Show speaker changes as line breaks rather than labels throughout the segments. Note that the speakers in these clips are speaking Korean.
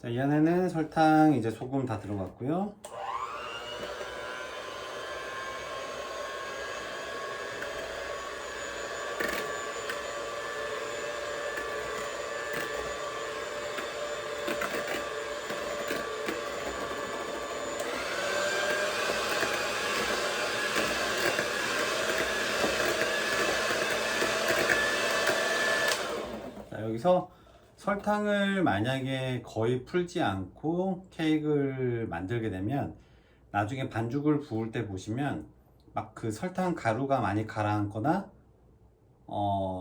자, 이 안에는 설탕, 이제 소금 다 들어갔고요. 자, 여기서 설탕을 만약에 거의 풀지 않고 케이크를 만들게 되면 나중에 반죽을 부을 때 보시면 막 그 설탕 가루가 많이 가라앉거나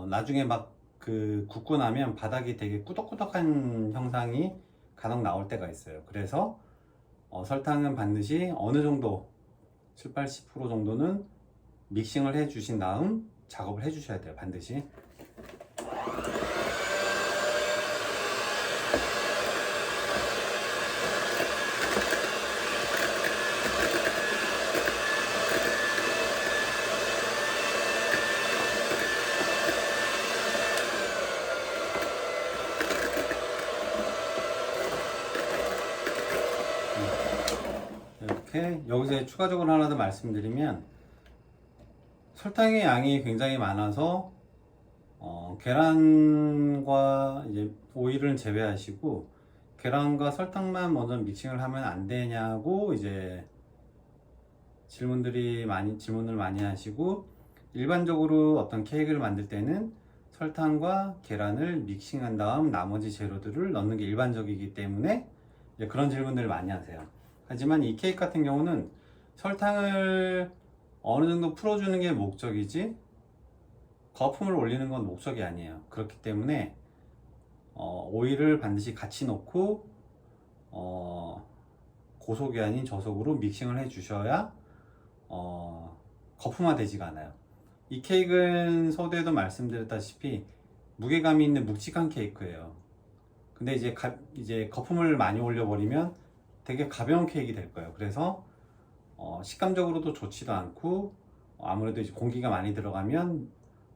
나중에 막 그 굽고 나면 바닥이 되게 꾸덕꾸덕한 형상이 간혹 나올 때가 있어요. 그래서 설탕은 반드시 어느 정도 7, 80% 정도는 믹싱을 해 주신 다음 작업을 해 주셔야 돼요. 반드시. 이렇게 여기서 추가적으로 하나 더 말씀드리면 설탕의 양이 굉장히 많아서 계란과 이제 오일은 제외하시고 계란과 설탕만 먼저 믹싱을 하면 안 되냐고 이제 질문을 많이 하시고, 일반적으로 어떤 케이크를 만들 때는 설탕과 계란을 믹싱한 다음 나머지 재료들을 넣는 게 일반적이기 때문에 이제 그런 질문들을 많이 하세요. 하지만 이 케이크 같은 경우는 설탕을 어느 정도 풀어주는 게 목적이지 거품을 올리는 건 목적이 아니에요. 그렇기 때문에 오일을 반드시 같이 넣고 고속이 아닌 저속으로 믹싱을 해 주셔야 거품화 되지가 않아요. 이 케이크는 서두에도 말씀드렸다시피 무게감이 있는 묵직한 케이크예요. 근데 이제 거품을 많이 올려버리면 되게 가벼운 케이크 될 거예요. 그래서 식감적으로도 좋지도 않고, 아무래도 이제 공기가 많이 들어가면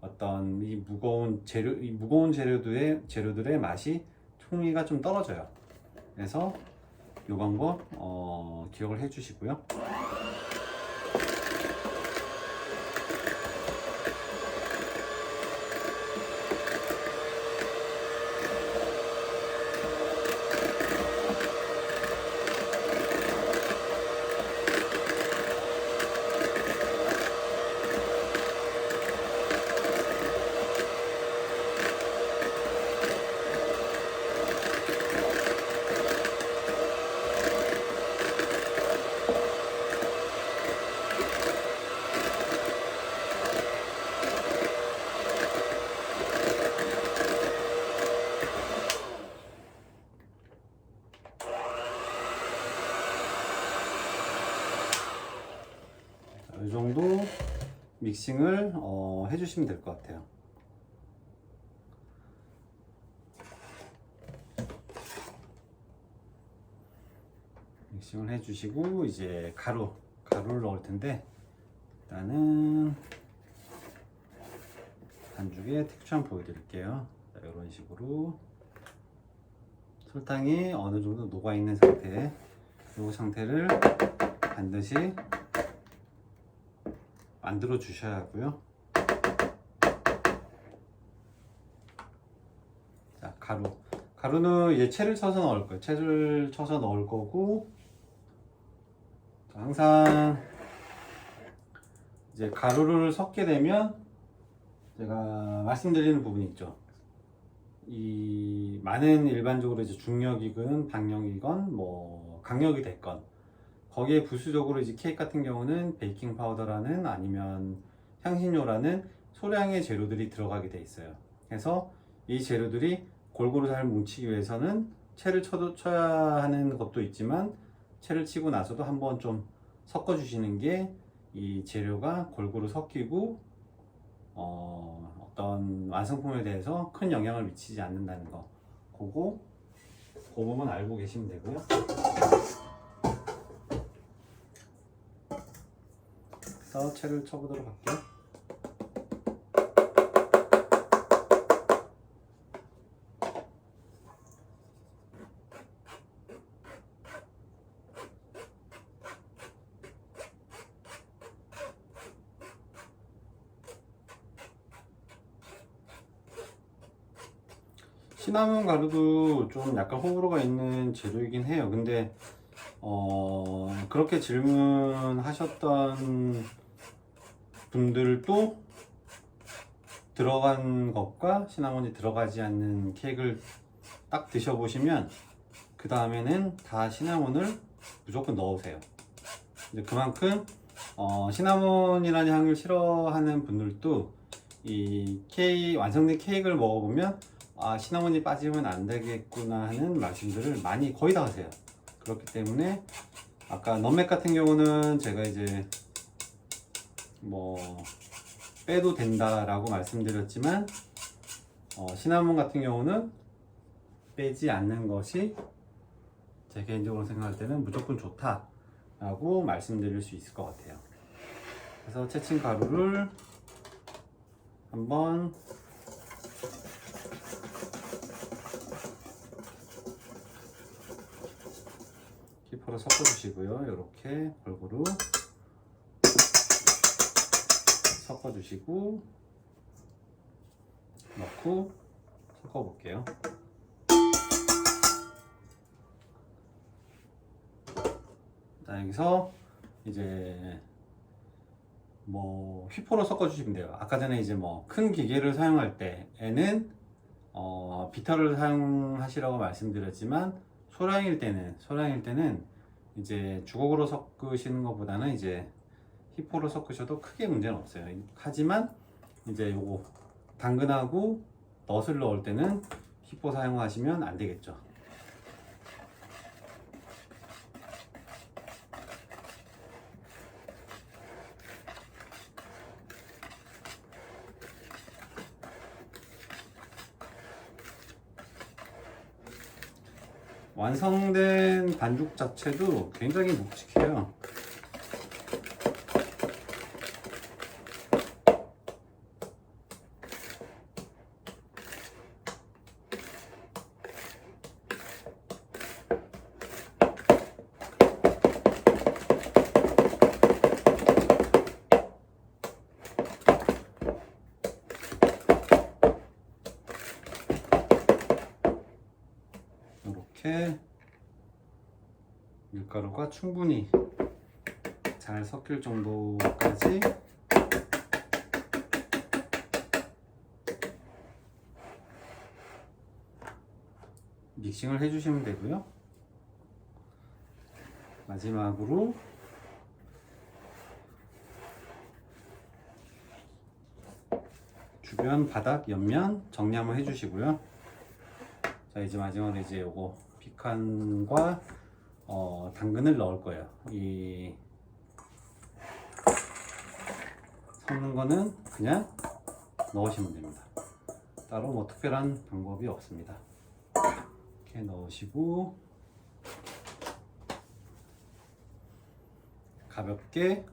어떤 이 무거운 재료들의 맛이 풍미가 좀 떨어져요. 그래서 이 방법 기억을 해 주시고요. 이 정도 믹싱을 해주시면 될 것 같아요. 믹싱을 해주시고 이제 가루를 넣을 텐데, 일단은 반죽의 텍스처 보여드릴게요. 자, 이런 식으로 설탕이 어느 정도 녹아 있는 상태, 이 상태를 반드시 만들어 주셔야 하고요. 자, 가루는 이제 채를 쳐서 넣을 거예요. 채를 쳐서 넣을 거고, 항상 이제 가루를 섞게 되면 제가 말씀드리는 부분이 있죠. 이 많은 일반적으로 이제 중력이건 박력이건 뭐 강력이 됐건, 거기에 부수적으로 이제 케이크 같은 경우는 베이킹 파우더라는 아니면 향신료라는 소량의 재료들이 들어가게 돼 있어요. 그래서 이 재료들이 골고루 잘 뭉치기 위해서는 채를 쳐야 하는 것도 있지만, 채를 치고 나서도 한번 좀 섞어 주시는 게 이 재료가 골고루 섞이고 어떤 완성품에 대해서 큰 영향을 미치지 않는다는 거, 그 부분 알고 계시면 되고요. 그래서 채를 쳐보도록 할게요. 시나몬 가루도 좀 약간 호불호가 있는 재료이긴 해요. 근데 그렇게 질문하셨던 분들도 들어간 것과 시나몬이 들어가지 않는 케이크를 딱 드셔보시면 그 다음에는 다 시나몬을 무조건 넣으세요. 이제 그만큼 시나몬이라는 향을 싫어하는 분들도 이 완성된 케이크를 먹어보면 아, 시나몬이 빠지면 안 되겠구나 하는 말씀들을 많이 거의 다 하세요. 그렇기 때문에 아까 넘맥 같은 경우는 제가 이제 뭐 빼도 된다라고 말씀드렸지만 시나몬 같은 경우는 빼지 않는 것이 제 개인적으로 생각할 때는 무조건 좋다라고 말씀드릴 수 있을 것 같아요. 그래서 채친 가루를 한번 히포로 섞어주시고요. 이렇게 골고루 섞어주시고 넣고 섞어볼게요. 자, 여기서 이제 뭐 휘포로 섞어주시면 돼요. 아까 전에 이제 뭐 큰 기계를 사용할 때에는 비터를 사용하시라고 말씀드렸지만 소량일 때는 이제 주걱으로 섞으시는 것보다는 이제 휘포로 섞으셔도 크게 문제는 없어요. 하지만 이제 요거 당근하고 넛을 넣을 때는 휘포 사용하시면 안 되겠죠. 완성된 반죽 자체도 굉장히 묵직해요. 이렇게 밀가루가 충분히 잘 섞일 정도까지 믹싱을 해주시면 되고요. 마지막으로 주변 바닥 옆면 정리 한번 해주시고요. 자, 이제 마지막으로 이제 요거 피칸과 당근을 넣을 거예요. 이 섞는 거는 그냥 넣으시면 됩니다. 따로 뭐 특별한 방법이 없습니다. 이렇게 넣으시고 가볍게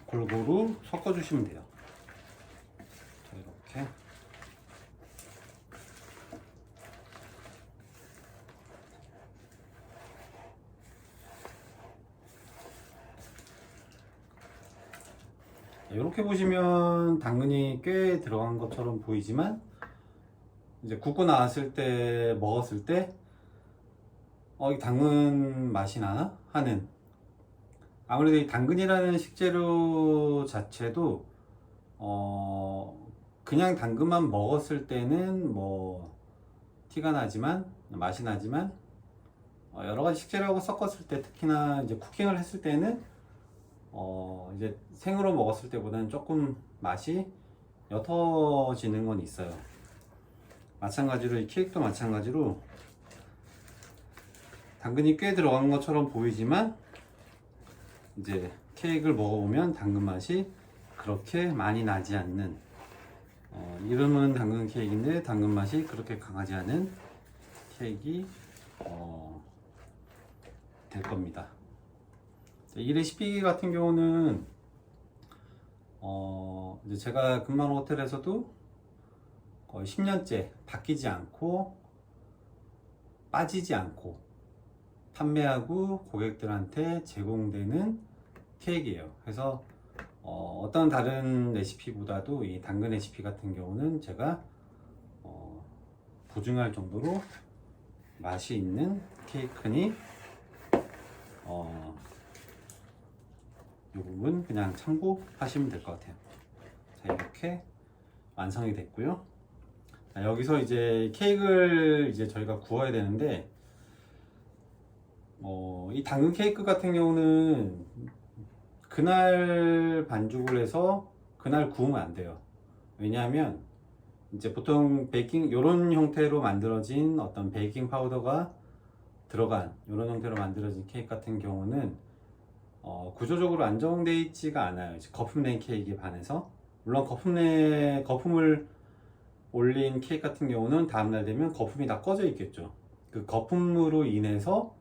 골고루 섞어주시면 돼요. 자, 이렇게 이렇게 보시면 당근이 꽤 들어간 것처럼 보이지만 이제 굽고 나왔을 때 먹었을 때 이 당근 맛이 나나 하는, 아무래도 이 당근이라는 식재료 자체도 그냥 당근만 먹었을 때는 뭐 티가 나지만 맛이 나지만 여러 가지 식재료하고 섞었을 때, 특히나 이제 쿠킹을 했을 때는 이제 생으로 먹었을 때보다는 조금 맛이 옅어지는 건 있어요. 마찬가지로 이 케이크도 마찬가지로 당근이 꽤 들어간 것처럼 보이지만 이제 케이크를 먹어보면 당근 맛이 그렇게 많이 나지 않는, 이름은 당근 케이크인데 당근 맛이 그렇게 강하지 않은 케이크가 될 겁니다. 이 레시피 같은 경우는 이제 제가 근무하는 호텔에서도 거의 10년째 바뀌지 않고 빠지지 않고 판매하고 고객들한테 제공되는 케이크예요. 그래서 어떤 다른 레시피보다도 이 당근 레시피 같은 경우는 제가 보증할 정도로 맛이 있는 케이크니 이 부분 그냥 참고하시면 될 것 같아요. 자, 이렇게 완성이 됐고요. 자, 여기서 이제 케이크를 이제 저희가 구워야 되는데 이 당근 케이크 같은 경우는 그날 반죽을 해서 그날 구우면 안 돼요. 왜냐하면 이제 보통 베이킹 이런 형태로 만들어진 어떤 베이킹 파우더가 들어간 이런 형태로 만들어진 케이크 같은 경우는 구조적으로 안정되어 있지가 않아요. 이제 거품된 케이크에 반해서. 물론 거품을 올린 케이크 같은 경우는 다음날 되면 거품이 다 꺼져 있겠죠. 그 거품으로 인해서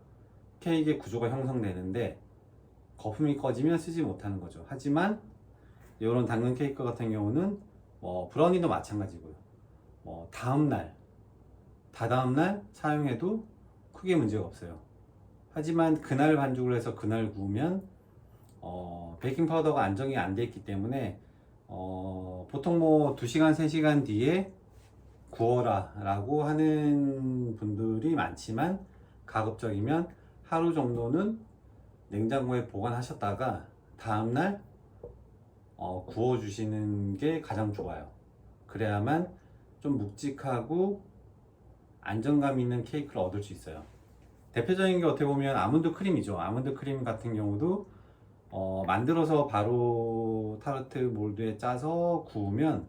케이크의 구조가 형성되는데 거품이 꺼지면 쓰지 못하는 거죠. 하지만 이런 당근 케이크 같은 경우는 브라우니도 마찬가지고요. 다음날, 다다음날 사용해도 크게 문제가 없어요. 하지만 그날 반죽을 해서 그날 구우면 베이킹 파우더가 안정이 안 돼 있기 때문에 보통 2시간, 3시간 뒤에 구워라 라고 하는 분들이 많지만 가급적이면 하루 정도는 냉장고에 보관하셨다가 다음날 구워 주시는 게 가장 좋아요. 그래야만 좀 묵직하고 안정감 있는 케이크를 얻을 수 있어요. 대표적인 게 어떻게 보면 아몬드 크림이죠. 아몬드 크림 같은 경우도 만들어서 바로 타르트 몰드에 짜서 구우면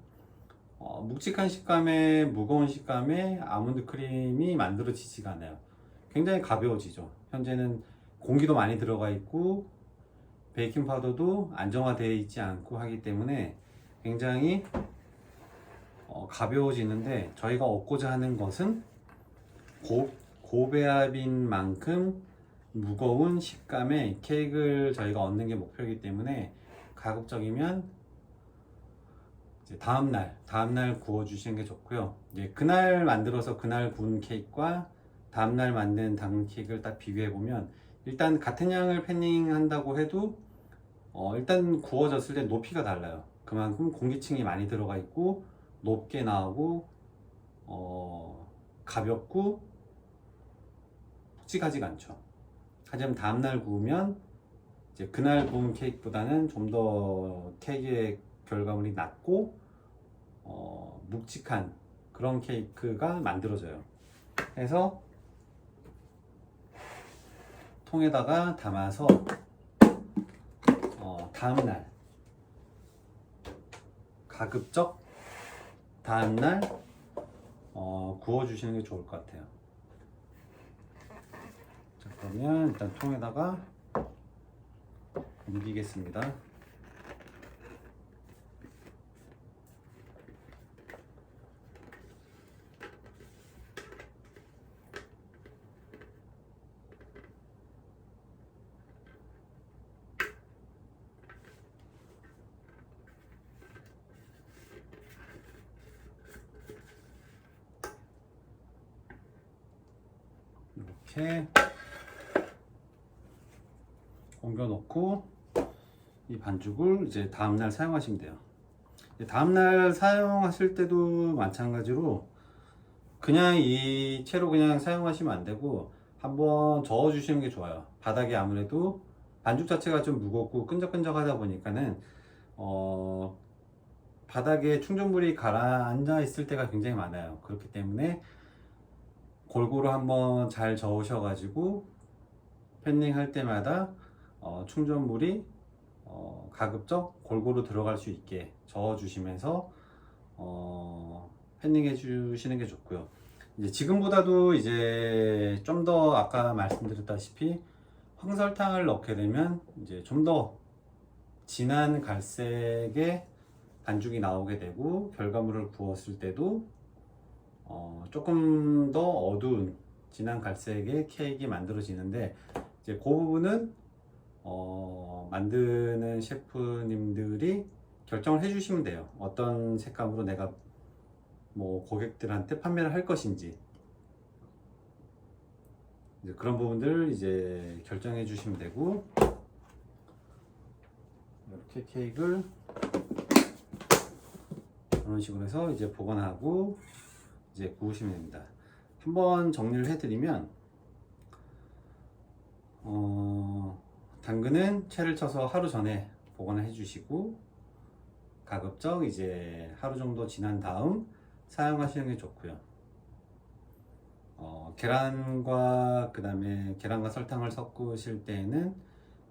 묵직한 식감에 무거운 식감에 아몬드 크림이 만들어지지가 않아요. 굉장히 가벼워지죠. 현재는 공기도 많이 들어가 있고 베이킹 파우더도 안정화되어 있지 않고 하기 때문에 굉장히 가벼워지는데 저희가 얻고자 하는 것은 고배합인 만큼 무거운 식감의 케이크를 저희가 얻는 게 목표이기 때문에 가급적이면 이제 다음날 구워 주시는 게 좋고요. 이제 그날 만들어서 그날 구운 케이크와 다음날 만든 당근 케이크를 딱 비교해 보면 일단 같은 양을 패닝 한다고 해도 일단 구워졌을 때 높이가 달라요. 그만큼 공기층이 많이 들어가 있고 높게 나오고 가볍고 묵직하지가 않죠. 하지만 다음날 구우면 이제 그날 구운 케이크보다는 좀 더 케이크의 결과물이 낮고 묵직한 그런 케이크가 만들어져요. 그래서 통에다가 담아서 다음날 가급적 다음날 구워주시는 게 좋을 것 같아요. 자, 그러면 일단 통에다가 옮기겠습니다. 이렇게 옮겨 놓고 이 반죽을 이제 다음날 사용하시면 돼요. 다음날 사용하실 때도 마찬가지로 그냥 이 채로 그냥 사용하시면 안 되고 한번 저어 주시는 게 좋아요. 바닥에 아무래도 반죽 자체가 좀 무겁고 끈적끈적하다 보니까는 바닥에 충전물이 가라앉아 있을 때가 굉장히 많아요. 그렇기 때문에 골고루 한번 잘 저으셔 가지고 팬닝 할 때마다 충전물이 가급적 골고루 들어갈 수 있게 저어 주시면서 팬닝 해 주시는 게 좋고요. 이제 지금보다도 이제 좀 더 아까 말씀드렸다시피 황설탕을 넣게 되면 이제 좀 더 진한 갈색의 반죽이 나오게 되고 결과물을 구웠을 때도 조금 더 어두운 진한 갈색의 케이크가 만들어지는데 이제 그 부분은 만드는 셰프님들이 결정을 해주시면 돼요. 어떤 색감으로 내가 고객들한테 판매를 할 것인지 이제 그런 부분들 이제 결정해 주시면 되고 이렇게 케이크를 이런 식으로 해서 이제 보관하고 이제 구우시면 됩니다. 한번 정리를 해드리면 당근은 채를 쳐서 하루 전에 보관을 해주시고 가급적 이제 하루 정도 지난 다음 사용하시는 게 좋고요. 계란과 그다음에 계란과 설탕을 섞으실 때에는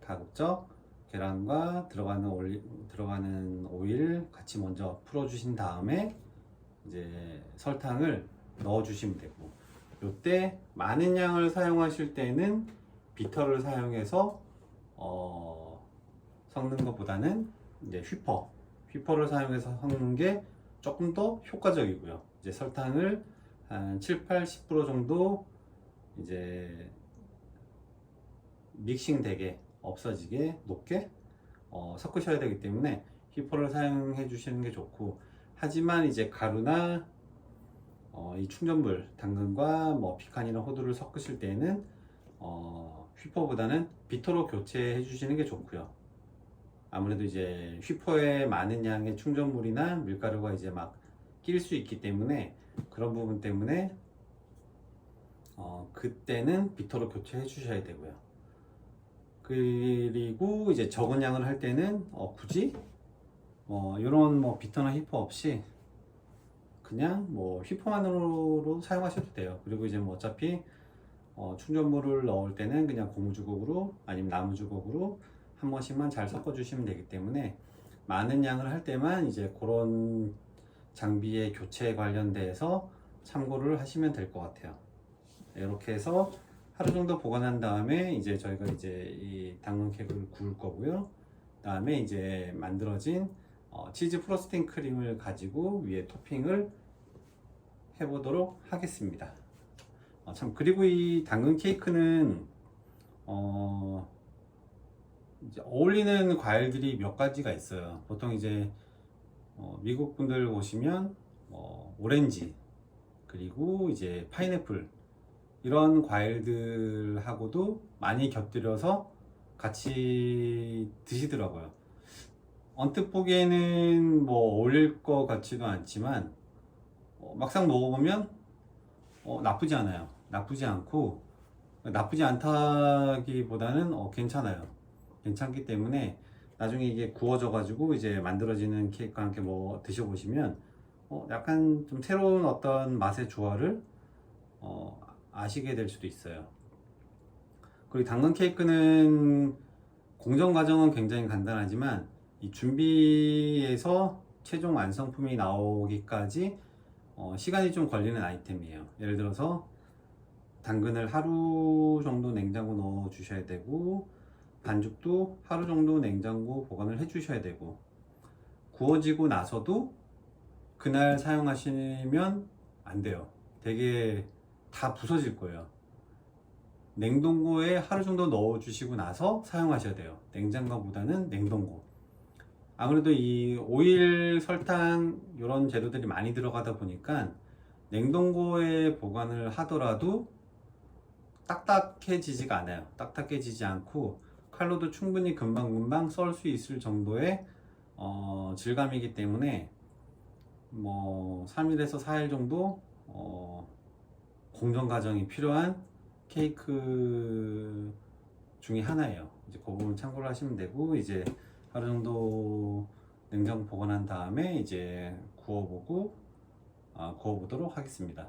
가급적 계란과 들어가는 오일 같이 먼저 풀어주신 다음에 이제 설탕을 넣어주시면 되고, 이때 많은 양을 사용하실 때는 비터를 사용해서 섞는 것보다는 이제 휘퍼를 사용해서 섞는 게 조금 더 효과적이고요. 이제 설탕을 한 7-80% 정도 이제 믹싱 되게 없어지게 높게 섞으셔야 되기 때문에 휘퍼를 사용해 주시는 게 좋고, 하지만 이제 가루나 이 충전물 당근과 뭐 피칸이나 호두를 섞으실 때는 휘퍼보다는 비터로 교체해 주시는 게 좋고요. 아무래도 이제 휘퍼에 많은 양의 충전물이나 밀가루가 이제 막 낄 수 있기 때문에 그런 부분 때문에 그때는 비터로 교체해 주셔야 되고요. 그리고 이제 적은 양을 할 때는 굳이 이런 뭐 비터나 휘퍼 없이 그냥 뭐 휘퍼만으로 사용하셔도 돼요. 그리고 이제 뭐 어차피 충전물을 넣을 때는 그냥 고무주걱으로 아니면 나무주걱으로 한 번씩만 잘 섞어 주시면 되기 때문에 많은 양을 할 때만 이제 그런 장비의 교체 관련돼서 참고를 하시면 될 것 같아요. 이렇게 해서 하루 정도 보관한 다음에 이제 저희가 이제 이 당근 케이크를 구울 거고요. 다음에 이제 만들어진 치즈 프로스팅 크림을 가지고 위에 토핑을 해보도록 하겠습니다. 참, 그리고 이 당근 케이크는 이제 어울리는 과일들이 몇 가지가 있어요. 보통 이제 미국 분들 보시면 오렌지, 그리고 이제 파인애플, 이런 과일들하고도 많이 곁들여서 같이 드시더라고요. 언뜻 보기에는 뭐 어울릴 것 같지도 않지만 막상 먹어보면 나쁘지 않아요. 나쁘지 않고, 나쁘지 않다기보다는 괜찮아요. 괜찮기 때문에 나중에 이게 구워져 가지고 이제 만들어지는 케이크와 함께 뭐 드셔보시면 약간 좀 새로운 어떤 맛의 조화를 아시게 될 수도 있어요. 그리고 당근 케이크는 공정 과정은 굉장히 간단하지만 이 준비에서 최종 완성품이 나오기까지 시간이 좀 걸리는 아이템이에요. 예를 들어서 당근을 하루 정도 냉장고 넣어 주셔야 되고, 반죽도 하루 정도 냉장고 보관을 해 주셔야 되고, 구워지고 나서도 그날 사용하시면 안 돼요. 되게 다 부서질 거예요. 냉동고에 하루 정도 넣어 주시고 나서 사용하셔야 돼요. 냉장고보다는 냉동고. 아무래도 이 오일, 설탕 이런 재료들이 많이 들어가다 보니까 냉동고에 보관을 하더라도 딱딱해지지가 않아요. 딱딱해지지 않고 칼로도 충분히 금방금방 썰 수 있을 정도의 질감이기 때문에 뭐 3일에서 4일 정도 공정 과정이 필요한 케이크 중에 하나예요. 이제 그 부분 참고를 하시면 되고, 이제 하루 정도 냉장고 보관한 다음에 이제 구워보도록 하겠습니다.